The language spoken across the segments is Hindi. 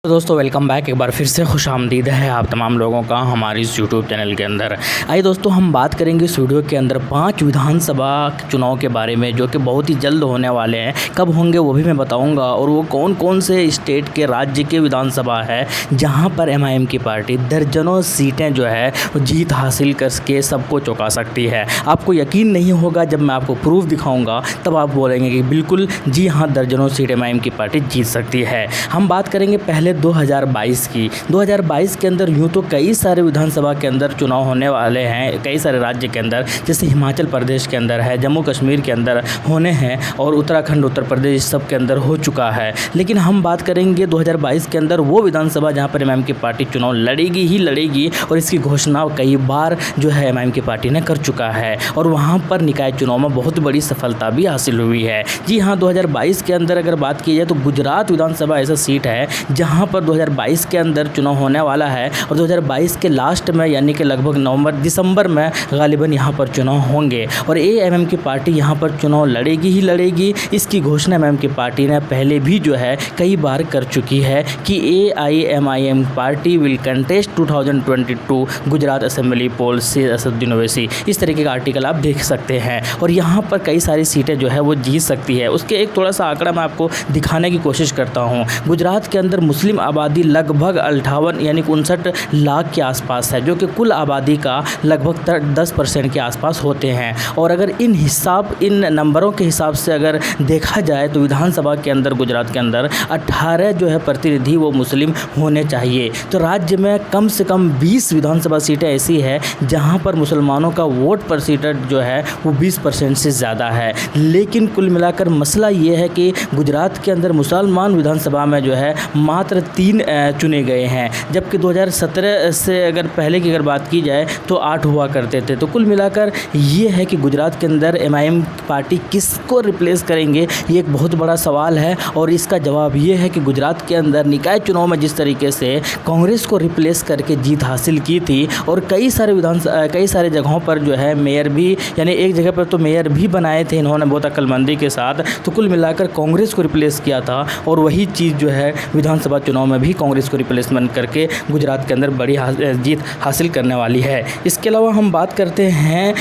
तो दोस्तों वेलकम बैक। एक बार फिर से खुशामदीद है आप तमाम लोगों का हमारी इस यूट्यूब चैनल के अंदर। आइए दोस्तों, हम बात करेंगे इस वीडियो के अंदर 5 विधानसभा चुनाव के बारे में, जो कि बहुत ही जल्द होने वाले हैं। कब होंगे वो भी मैं बताऊंगा, और वो कौन कौन से स्टेट के राज्य के विधानसभा है जहां पर एमआईएम की पार्टी दर्जनों सीटें जो है जीत हासिल करके सबको चौंका सकती है। आपको यकीन नहीं होगा, जब मैं आपको प्रूफ दिखाऊँगा तब आप बोलेंगे कि बिल्कुल जी हाँ, दर्जनों सीट एमआईएम की पार्टी जीत सकती है। हम बात करेंगे पहले 2022 की। 2022 के अंदर यूँ तो कई सारे विधानसभा के अंदर चुनाव होने वाले हैं, कई सारे राज्य के अंदर, जैसे हिमाचल प्रदेश के अंदर है, जम्मू कश्मीर के अंदर होने हैं, और उत्तराखंड, उत्तर प्रदेश सब के अंदर हो चुका है। लेकिन हम बात करेंगे 2022 के अंदर वो विधानसभा जहां पर एमआईएम की पार्टी चुनाव लड़ेगी ही लड़ेगी, और इसकी घोषणा कई बार जो है एमआईएम की पार्टी ने कर चुका है, और वहाँ पर निकाय चुनाव में बहुत बड़ी सफलता भी हासिल हुई है। जी हाँ, 2022 के अंदर अगर बात की जाए तो गुजरात विधानसभा ऐसा सीट है जहाँ पर 2022 के अंदर चुनाव होने वाला है, और 2022 के लास्ट में यानी कि लगभग नवंबर दिसंबर में गालिबन यहाँ पर चुनाव होंगे, और एएमएम की पार्टी यहाँ पर चुनाव लड़ेगी ही लड़ेगी। इसकी घोषणा एमआईएम की पार्टी ने पहले भी जो है कई बार कर चुकी है कि AIMIM party will contest 2022 Gujarat assembly poll से असदुद्दीन ओवैसी। इस तरीके का आर्टिकल आप देख सकते हैं, और यहाँ पर कई सारी सीटें जो है वो जीत सकती है। उसके एक थोड़ा सा आंकड़ा मैं आपको दिखाने की कोशिश करता हूँ। गुजरात के अंदर मुस्लिम आबादी लगभग 58 यानी 59 लाख के आसपास है, जो कि कुल आबादी का लगभग 10% के आसपास होते हैं। और अगर इन नंबरों के हिसाब से अगर देखा जाए तो विधानसभा के अंदर गुजरात के अंदर 18 जो है प्रतिनिधि वो मुस्लिम होने चाहिए। तो राज्य में कम से कम 20 विधानसभा सीटें ऐसी है जहां पर मुसलमानों का वोट परसेंटेज जो है वो 20% से ज़्यादा है। लेकिन कुल मिलाकर मसला ये है कि गुजरात के अंदर मुसलमान विधानसभा में जो है मात्र 3 चुने गए हैं, जबकि 2017 से अगर पहले की अगर बात की जाए तो 8 हुआ करते थे। तो कुल मिलाकर ये है कि गुजरात के अंदर एमआईएम पार्टी किसको रिप्लेस करेंगे, ये एक बहुत बड़ा सवाल है। और इसका जवाब ये है कि गुजरात के अंदर निकाय चुनाव में जिस तरीके से कांग्रेस को रिप्लेस करके जीत हासिल की थी, और कई सारे जगहों पर जो है मेयर भी, यानी एक जगह पर तो मेयर भी बनाए थे इन्होंने बहुत अक्लमंदी के साथ। तो कुल मिलाकर कांग्रेस को रिप्लेस किया था, और वही चीज़ जो है विधानसभा चुनाव में भी कांग्रेस को रिप्लेसमेंट करके गुजरात के अंदर बड़ी जीत हासिल करने वाली है। इसके अलावा हम बात करते हैं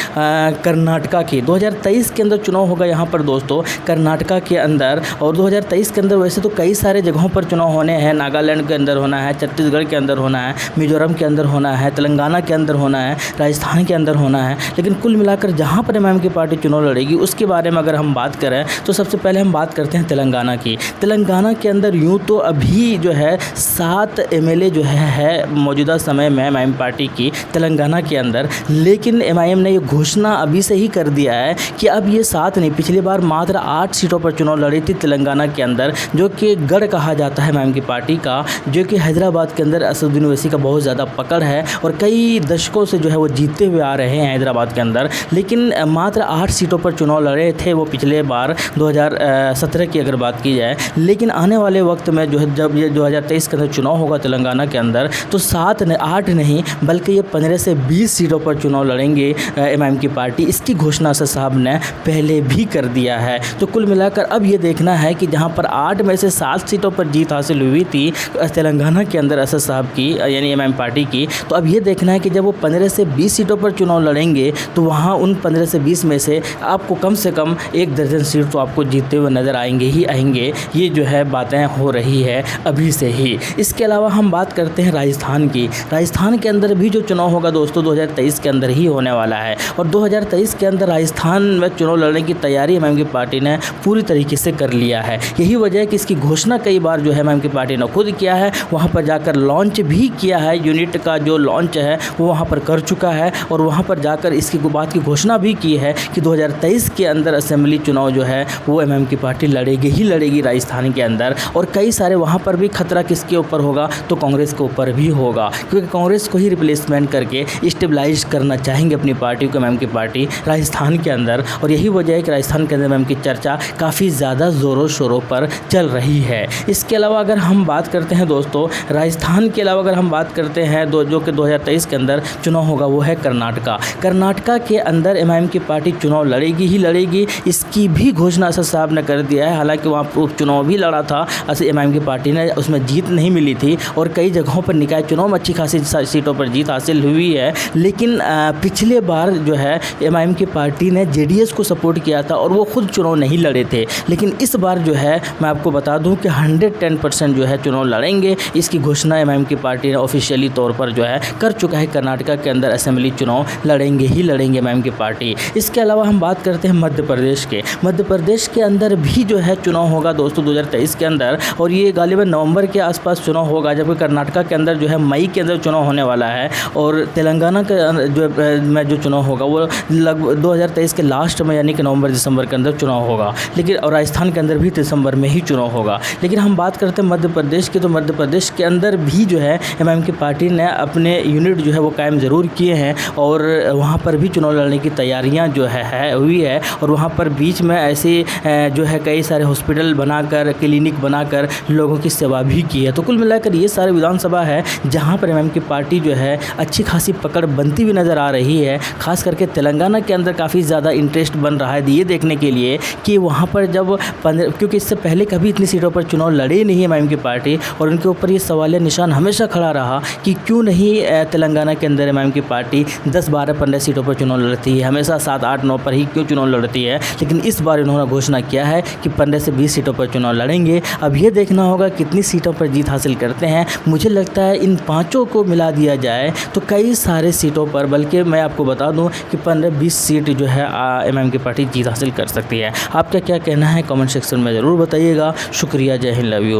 कर्नाटका की। 2023 के अंदर चुनाव होगा यहाँ पर दोस्तों कर्नाटका के अंदर, और 2023 के अंदर वैसे तो कई सारे जगहों पर चुनाव होने हैं। नागालैंड के अंदर होना है, छत्तीसगढ़ के अंदर होना है, मिजोरम के अंदर होना है, तेलंगाना के अंदर होना है, राजस्थान के अंदर होना है। लेकिन कुल मिलाकर जहाँ पर एमआईएम की पार्टी चुनाव लड़ेगी उसके बारे में अगर हम बात करें तो सबसे पहले हम बात करते हैं तेलंगाना की। तेलंगाना के अंदर यूँ तो अभी जो है 7 एमएलए जो है मौजूदा समय में एमआईएम पार्टी की तेलंगाना के अंदर। लेकिन एमआईएम ने ये घोषणा अभी से ही कर दिया है कि अब ये 7 नहीं, पिछली बार मात्र 8 सीटों पर चुनाव लड़ी थी तेलंगाना के अंदर, जो कि गढ़ कहा जाता है एमआईएम की पार्टी का, जो कि हैदराबाद के अंदर असदुद्दीन ओवैसी का बहुत ज़्यादा पकड़ है, और कई दशकों से जो है वो जीतते हुए आ रहे हैं हैदराबाद के अंदर। लेकिन मात्र 8 सीटों पर चुनाव लड़े थे वो पिछले बार 2017 की अगर बात की जाए। लेकिन आने वाले वक्त में जो है जब ये 2023 के अंदर चुनाव होगा तेलंगाना के अंदर, तो 8 नहीं बल्कि ये 15 से 20 सीटों पर चुनाव लड़ेंगे एमआईएम की पार्टी। इसकी घोषणा असद साहब ने पहले भी कर दिया है। तो कुल मिलाकर अब ये देखना है कि जहां पर 8 में से 7 सीटों पर जीत हासिल हुई थी तेलंगाना के अंदर असद साहब की यानी एमआईएम पार्टी की, तो अब ये देखना है कि जब वो 15 से 20 सीटों पर चुनाव लड़ेंगे तो वहाँ उन 15 से 20 में से आपको कम से कम 1 दर्जन सीट तो आपको जीतते हुए नज़र आएंगे ही आएंगे। ये जो है बातें हो रही है अभी से ही। इसके अलावा हम बात करते हैं राजस्थान की। राजस्थान के अंदर भी जो चुनाव होगा दोस्तों 2023 के अंदर ही होने वाला है, और 2023 के अंदर राजस्थान में चुनाव लड़ने की तैयारी एमआईएम की पार्टी ने पूरी तरीके से कर लिया है। यही वजह है कि इसकी घोषणा कई बार जो है एमआईएम की पार्टी ने खुद किया है, वहाँ पर जाकर लॉन्च भी किया है। यूनिट का जो लॉन्च है वो वहाँ पर कर चुका है, और वहाँ पर जाकर इसकी बात की घोषणा भी की है कि 2023 के अंदर असेंबली चुनाव जो है वो एमआईएम की पार्टी लड़ेगी ही लड़ेगी राजस्थान के अंदर। और कई सारे वहाँ पर भी खतरा किसके ऊपर होगा, तो कांग्रेस के ऊपर भी होगा, क्योंकि कांग्रेस को ही रिप्लेसमेंट करके स्टेबलाइज करना चाहेंगे अपनी पार्टी को एमआईएम की पार्टी राजस्थान के अंदर। और यही वजह है कि राजस्थान के अंदर एमआईएम की चर्चा काफ़ी ज़्यादा ज़ोरों शोरों पर चल रही है। इसके अलावा अगर हम बात करते हैं दोस्तों राजस्थान के अलावा अगर हम बात करते हैं जो कि 2023 के अंदर चुनाव होगा वो है कर्नाटका के अंदर एमआईएम की पार्टी चुनाव लड़ेगी ही लड़ेगी। इसकी भी घोषणा असद साहब ने कर दिया है। हालांकि वहाँ चुनाव भी लड़ा था एमआईएम की पार्टी ने, उसमें उसमें जीत नहीं मिली थी और कई जगहों पर निकाय चुनाव में अच्छी खासी सीटों पर जीत हासिल हुई है। लेकिन पिछले बार जो है एमआईएम की पार्टी ने जेडीएस को सपोर्ट किया था और वो खुद चुनाव नहीं लड़े थे। लेकिन इस बार जो है मैं आपको बता दूं कि 110% जो है चुनाव लड़ेंगे, इसकी घोषणा एमआईएम की पार्टी ने ऑफिशियली तौर पर जो है कर चुका है। कर्नाटका के अंदर असेंबली चुनाव लड़ेंगे ही लड़ेंगे एमआईएम की पार्टी। इसके अलावा हम बात करते हैं मध्य प्रदेश के। मध्य प्रदेश के अंदर भी जो है चुनाव होगा दोस्तों 2023 के अंदर, और ये गालिबन नवंबर के आसपास चुनाव होगा, जबकि कर्नाटका के अंदर जो है मई के अंदर चुनाव होने वाला है। और तेलंगाना के जो चुनाव होगा वो लगभग 2023 के लास्ट में यानी कि नवंबर दिसंबर के अंदर चुनाव होगा। लेकिन और राजस्थान के अंदर भी दिसंबर में ही चुनाव होगा। लेकिन हम बात करते हैं मध्य प्रदेश की, तो मध्य प्रदेश के अंदर भी जो है एमआईएम की पार्टी ने अपने यूनिट जो है वो कायम ज़रूर किए हैं और वहाँ पर भी चुनाव लड़ने की तैयारियाँ जो है हुई है। और वहाँ पर बीच में ऐसे जो है कई सारे हॉस्पिटल बनाकर, क्लिनिक बनाकर लोगों की सेवा भी की है। तो कुल मिलाकर ये सारे विधानसभा है जहाँ पर एमआईएम की पार्टी जो है अच्छी खासी पकड़ बनती हुई नज़र आ रही है। खास करके तेलंगाना के अंदर काफ़ी ज़्यादा इंटरेस्ट बन रहा है ये देखने के लिए कि वहाँ पर जब क्योंकि इससे पहले कभी इतनी सीटों पर चुनाव लड़े नहीं एमआईएम की पार्टी, और उनके ऊपर ये सवालिया निशान हमेशा खड़ा रहा कि क्यों नहीं तेलंगाना के अंदर एमआईएम की पार्टी 10, 12, 15 सीटों पर चुनाव लड़ती है, हमेशा 7, 8, 9 पर ही क्यों चुनाव लड़ती है। लेकिन इस बार इन्होंने घोषणा किया है कि 15 से 20 सीटों पर चुनाव लड़ेंगे। अब ये देखना होगा कितनी सीटों पर जीत हासिल करते हैं। मुझे लगता है इन पाँचों को मिला दिया जाए तो कई सारे सीटों पर, बल्कि मैं आपको बता दूं कि 15-20 सीट जो है एमआईएम की पार्टी जीत हासिल कर सकती है। आपका क्या कहना है कमेंट सेक्शन में ज़रूर बताइएगा। शुक्रिया, जय हिंद, लव यू।